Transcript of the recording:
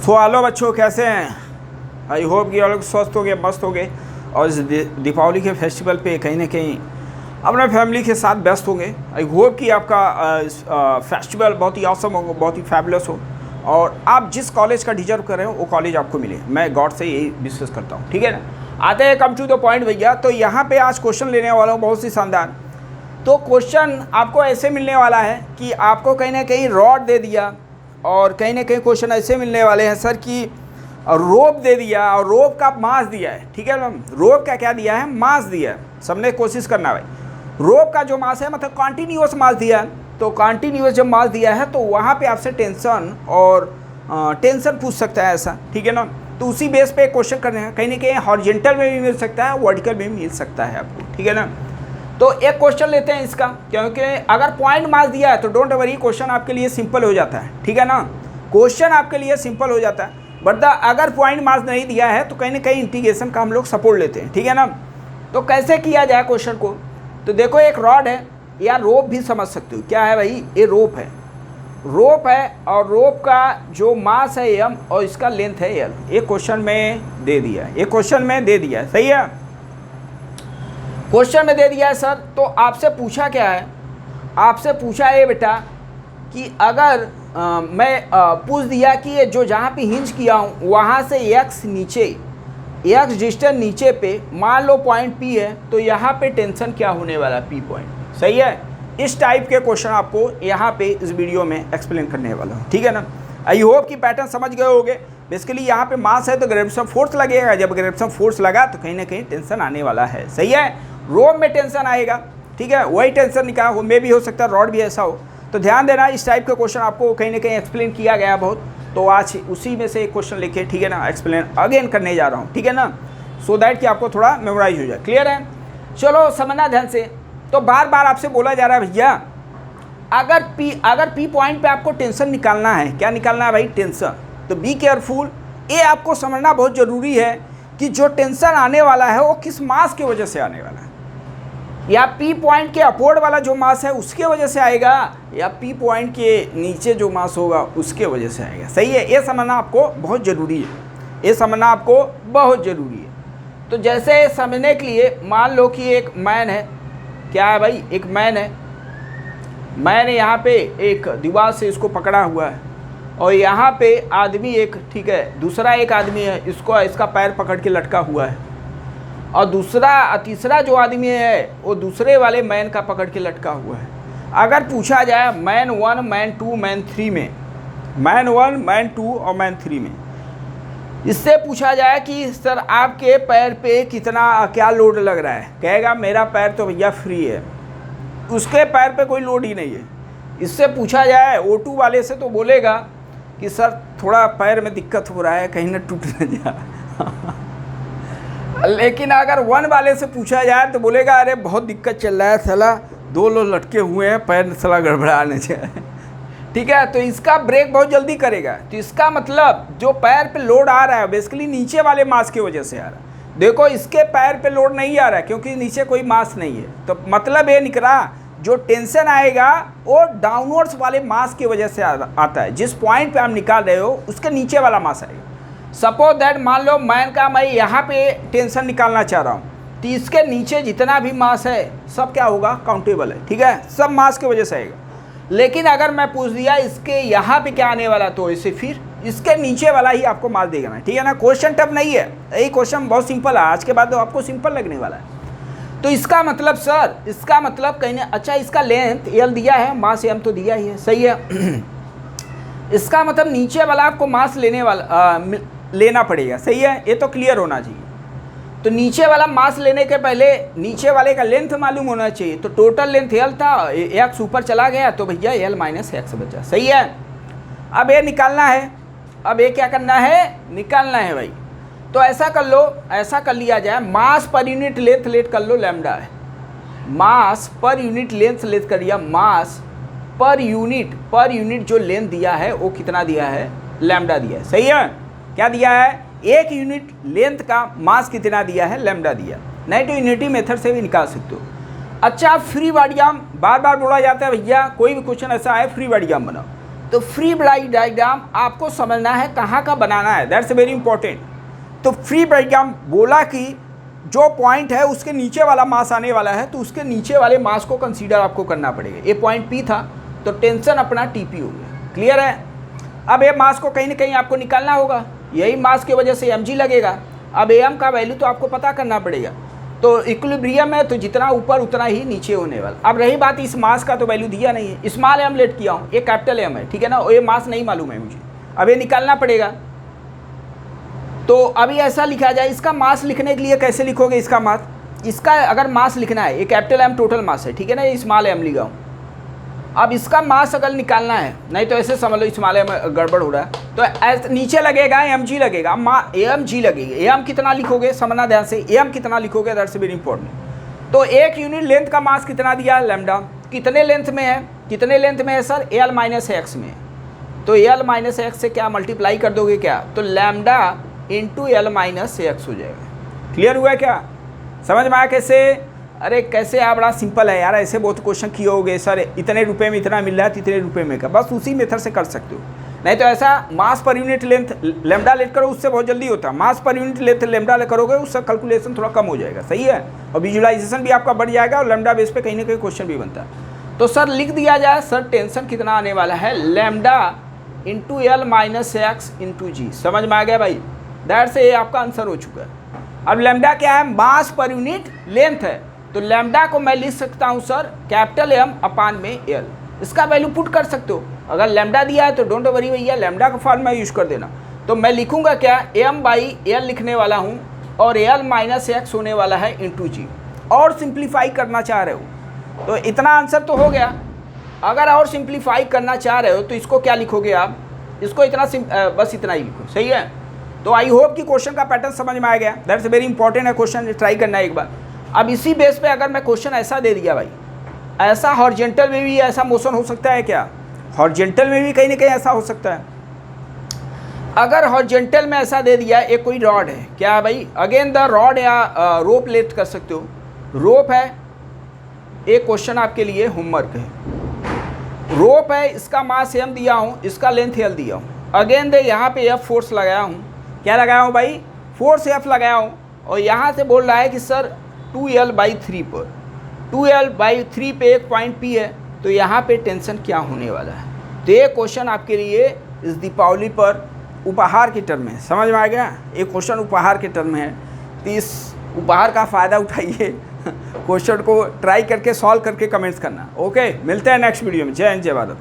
So hello बच्चों, कैसे हैं? आई होप कि लोग स्वस्थ हो गए, मस्त हो गए और इस दीपावली के फेस्टिवल पे कहीं ना कहीं अपने फैमिली के साथ व्यस्त होंगे। आई होप कि आपका फेस्टिवल बहुत ही ऑसम हो, बहुत ही फैबुलस हो और आप जिस कॉलेज का डिजर्व कर रहे हो वो कॉलेज आपको मिले। मैं गॉड से यही विश्वास करता हूँ, ठीक है ना। आते हैं कम टू द पॉइंट भैया। तो यहाँ पे आज क्वेश्चन लेने वाला हूँ बहुत ही शानदार। तो क्वेश्चन आपको ऐसे मिलने वाला है कि आपको कहीं ना कहीं रॉड दे दिया और कहीं ना कहीं क्वेश्चन ऐसे मिलने वाले हैं सर कि रोप दे दिया और रोप का मास दिया है, ठीक है मैम। रोप का क्या दिया है? मास दिया है। सबने कोशिश करना भाई। रोप का जो मास है मतलब कॉन्टीन्यूअस मास दिया है। तो कॉन्टीन्यूअस जब मास दिया है तो वहाँ पे आपसे टेंशन और टेंशन पूछ सकता है ऐसा, ठीक है ना। तो उसी बेस पे क्वेश्चन करने हैं। कहीं ना कहीं हॉरिजॉन्टल में भी मिल सकता है, वर्टिकल में भी मिल सकता है आपको, ठीक है ना। तो एक क्वेश्चन लेते हैं इसका, क्योंकि अगर पॉइंट मास दिया है तो डोंट वरी, क्वेश्चन आपके लिए सिंपल हो जाता है, ठीक है ना। क्वेश्चन आपके लिए सिंपल हो जाता है। बट अगर पॉइंट मास नहीं दिया है तो कहीं ना कहीं इंटीग्रेशन का हम लोग सपोर्ट लेते हैं, ठीक है ना। तो कैसे किया जाए क्वेश्चन को? तो देखो, एक रॉड है या रोप भी समझ सकते हो। क्या है भाई? ये रोप है। रोप है और रोप का जो मास है m और इसका लेंथ है l। एक क्वेश्चन में दे दिया है, एक क्वेश्चन में दे दिया है, सही है। क्वेश्चन में दे दिया है सर। तो आपसे पूछा क्या है? आपसे पूछा है बेटा कि अगर मैं पूछ दिया कि ये जो जहाँ पे हिंज किया हूँ वहाँ से x नीचे, x डिस्टेंस नीचे पे मान लो पॉइंट P है, तो यहाँ पे टेंशन क्या होने वाला है? P पॉइंट, सही है। इस टाइप के क्वेश्चन आपको यहाँ पे इस वीडियो में एक्सप्लेन करने वाला हूँ, ठीक है ना। आई होप कि पैटर्न समझ गए होंगे। बेसिकली यहाँ पे मास है तो ग्रेविटेशन फोर्स लगेगा। जब ग्रेविटेशन फोर्स लगा तो कहीं ना कहीं टेंशन आने वाला है, सही है। रोप में टेंशन आएगा, ठीक है। वही टेंशन निकाल हो में भी हो सकता है, रॉड भी ऐसा हो। तो ध्यान देना, इस टाइप के क्वेश्चन आपको कहीं ना कहीं एक्सप्लेन किया गया बहुत। तो आज उसी में से एक क्वेश्चन लेके, ठीक है ना, एक्सप्लेन अगेन करने जा रहा हूँ, ठीक है ना, सो दैट कि आपको थोड़ा मेमोराइज हो जाए। क्लियर है? चलो समझना ध्यान से। तो बार बार आपसे बोला जा रहा है भैया, अगर पी पॉइंट पे आपको टेंशन निकालना है, क्या निकालना है भाई? टेंशन। तो बी केयरफुल। ये आपको समझना बहुत ज़रूरी है कि जो टेंशन आने वाला है वो किस मास की वजह से आने वाला है। या पी पॉइंट के अपोर्ड वाला जो मास है उसके वजह से आएगा, या पी पॉइंट के नीचे जो मास होगा उसके वजह से आएगा, सही है। ये समझना आपको बहुत ज़रूरी है, ये समझना आपको बहुत ज़रूरी है। तो जैसे समझने के लिए मान लो कि एक मैन है। क्या है भाई? एक मैन है। मैंने यहाँ पे एक दीवार से इसको पकड़ा हुआ है और यहाँ पे आदमी एक, ठीक है, दूसरा एक आदमी है, इसको इसका पैर पकड़ के लटका हुआ है और तीसरा जो आदमी है वो दूसरे वाले मैन का पकड़ के लटका हुआ है। अगर पूछा जाए मैन 1, मैन 2, मैन 3 में, मैन 1, मैन 2 और मैन 3 में, इससे पूछा जाए कि सर आपके पैर पे कितना क्या लोड लग रहा है, कहेगा मेरा पैर तो भैया फ्री है, उसके पैर पे कोई लोड ही नहीं है। इससे पूछा जाए O2 वाले से तो बोलेगा कि सर थोड़ा पैर में दिक्कत हो रहा है, कहीं ना टूट न जाए। लेकिन अगर 1 वाले से पूछा जाए तो बोलेगा अरे बहुत दिक्कत चल रहा है, साला 2 लोग लटके हुए हैं, पैर साला गड़बड़ाने जाए, ठीक है। तो इसका ब्रेक बहुत जल्दी करेगा। तो इसका मतलब जो पैर पे लोड आ रहा है बेसिकली नीचे वाले मास की वजह से आ रहा है। देखो, इसके पैर पे लोड नहीं आ रहा है क्योंकि नीचे कोई मास नहीं है। तो मतलब ये निकला जो टेंशन आएगा वो डाउनवर्ड्स वाले मास की वजह से आता है। जिस पॉइंट पे आप निकाल रहे हो उसके नीचे वाला मास आएगा। सपोज दैट मान लो मैन का मैं यहाँ पे टेंशन निकालना चाह रहा हूँ, तो इसके नीचे जितना भी मास है सब क्या होगा? काउंटेबल है, ठीक है, सब मास की वजह से आएगा। लेकिन अगर मैं पूछ दिया इसके यहाँ पे क्या आने वाला, तो इसे फिर इसके नीचे वाला ही आपको मास देगा ना, ठीक है ना। क्वेश्चन टफ नहीं है, यही क्वेश्चन बहुत सिंपल है। आज के बाद तो आपको सिंपल लगने वाला है। तो इसका मतलब सर, इसका मतलब कहीं ना, अच्छा इसका लेंथ l दिया है, मास m तो दिया ही है, सही है। इसका मतलब नीचे वाला आपको मास लेना पड़ेगा, सही है। ये तो क्लियर होना चाहिए। तो नीचे वाला मास लेने के पहले नीचे वाले का लेंथ मालूम होना चाहिए। तो टोटल लेंथ l था, x ऊपर चला गया तो भैया l माइनस x बचा, सही है। अब ये निकालना है, अब ये क्या करना है? निकालना है भाई। तो ऐसा कर लो, ऐसा कर लिया जाए, मास पर यूनिट लेंथ लेट कर लो, लैम्डा है। मास पर यूनिट लेंथ लेट कर लिया, मास पर यूनिट जो लेंथ दिया है वो कितना दिया है? लैम्डा दिया है, सही है। क्या दिया है? एक यूनिट लेंथ का मास कितना दिया है? लैम्डा दिया। नहीं तो यूनिटी मेथड से भी निकाल सकते हो। अच्छा, फ्री बॉडी डायग्राम बार बार बोला जाता है भैया, कोई भी क्वेश्चन ऐसा है फ्री बॉडी डायग्राम बनाओ। तो फ्री बॉडी डायग्राम आपको समझना है कहाँ का बनाना है, दैट्स वेरी इंपॉर्टेंट। तो फ्री डायग्राम बोला कि जो पॉइंट है उसके नीचे वाला मास आने वाला है, तो उसके नीचे वाले मास को कंसीडर आपको करना पड़ेगा। ये पॉइंट पी था, तो टेंशन अपना टीपी हो गया, क्लियर है। अब ये मास को कहीं ना कहीं आपको निकालना होगा, यही मास की वजह से mg लगेगा। अब am का वैल्यू तो आपको पता करना पड़ेगा। तो इक्विलिब्रियम है, तो जितना ऊपर उतना ही नीचे होने वाला। अब रही बात इस मास का, तो वैल्यू दिया नहीं है, स्मॉल m लेट किया हूँ, ये कैपिटल M है, ठीक है ना, और ये मास नहीं मालूम है मुझे, अब ये निकालना पड़ेगा। तो अभी ऐसा लिखा जाए, इसका मास लिखने के लिए कैसे लिखोगे इसका मास, इसका अगर मास लिखना है, ये कैपिटल M टोटल मास है, ठीक है ना, ये स्मॉल m लिखा हूँ। अब इसका मास अगर निकालना है, नहीं तो ऐसे समझ लो स्मॉल m गड़बड़ हो रहा है, तो नीचे लगेगा mg लगेगा, mg लगेगा। am कितना लिखोगे समझना ध्यान से, am कितना लिखोगे, दैट्स वेरी इंपॉर्टेंट। तो एक यूनिट लेंथ का मास कितना दिया है, लैम्डा, कितने लेंथ में है, कितने लेंथ में है सर, l माइनस एक्स में। तो l माइनस एक्स से क्या मल्टीप्लाई कर दोगे क्या, तो lambda into l minus x हो जाएगा। क्लियर हुआ क्या, समझ में आया कैसे। अरे कैसे यार, बड़ा सिंपल है यार, ऐसे बहुत क्वेश्चन किए होगे सर, इतने रुपए में इतना मिल रहा है, इतने रुपए में का, बस उसी मेथड से कर सकते हो। नहीं तो ऐसा मास per unit length lambda late करो, उससे बहुत जल्दी होता है। मास पर यूनिट लेंथ लैम्डा करोगे, उससे कैलकुलेशन थोड़ा कम हो जाएगा, सही है, और विजुअलाइजेशन भी आपका बढ़ जाएगा, और लैम्डा बेस पे कहीं ना कहीं क्वेश्चन भी बनता है। तो सर लिख दिया जाए, सर टेंशन कितना आने वाला है, lambda into l minus x into G. समझ में आ गया भाई, दैट से ये आपका आंसर हो चुका है। अब लैम्डा क्या है, मास पर यूनिट लेंथ है, तो लैम्डा को मैं लिख सकता हूँ सर कैपिटल M अपान में l, इसका वैल्यू पुट कर सकते हो। अगर लैम्डा दिया है तो डोंट वरी भैया, लैम्डा का फॉर्मूला यूज कर देना। तो मैं लिखूंगा क्या, m बाई l लिखने वाला हूँ, और l माइनस एक्स होने वाला है इंटू जी। और सिंप्लीफाई करना चाह रहे हो तो इतना आंसर तो हो गया। अगर और सिंप्लीफाई करना चाह रहे हो तो इसको क्या लिखोगे आप, इसको इतना बस इतना ही लिखो, सही है। तो आई होप कि क्वेश्चन का पैटर्न समझ में आ गया, दैट्स वेरी इंपॉर्टेंट है, क्वेश्चन ट्राई करना है एक बार। अब इसी बेस पे अगर मैं क्वेश्चन ऐसा दे दिया भाई, ऐसा हॉरिजॉन्टल में भी ऐसा मोशन हो सकता है क्या, हॉरिजॉन्टल में भी कहीं ना कहीं ऐसा हो सकता है। अगर हॉरिजॉन्टल में ऐसा दे दिया, एक कोई रॉड है, क्या है भाई, अगेन द रॉड या रोप लेट कर सकते हो, रोप है, एक क्वेश्चन आपके लिए होमवर्क है। रोप है, इसका मास m दिया हूँ, इसका लेंथ l दिया हूँ, अगेन दे यहाँ पे f फोर्स लगाया हूँ, क्या लगाया हूँ भाई, फोर्स f लगाया हूँ, और यहाँ से बोल रहा है कि सर 2l/3 पर, 2l/3 पे एक पॉइंट P है, तो यहाँ पे टेंशन क्या होने वाला है। तो ये क्वेश्चन आपके लिए इस दीपावली पर उपहार के टर्म में, समझ में आ गया, एक क्वेश्चन उपहार के टर्म में है, तो इस उपहार का फ़ायदा उठाइए, क्वेश्चन को ट्राई करके सॉल्व करके कमेंट्स करना। ओके, मिलते हैं नेक्स्ट वीडियो में। जय हिंद, जय भारत।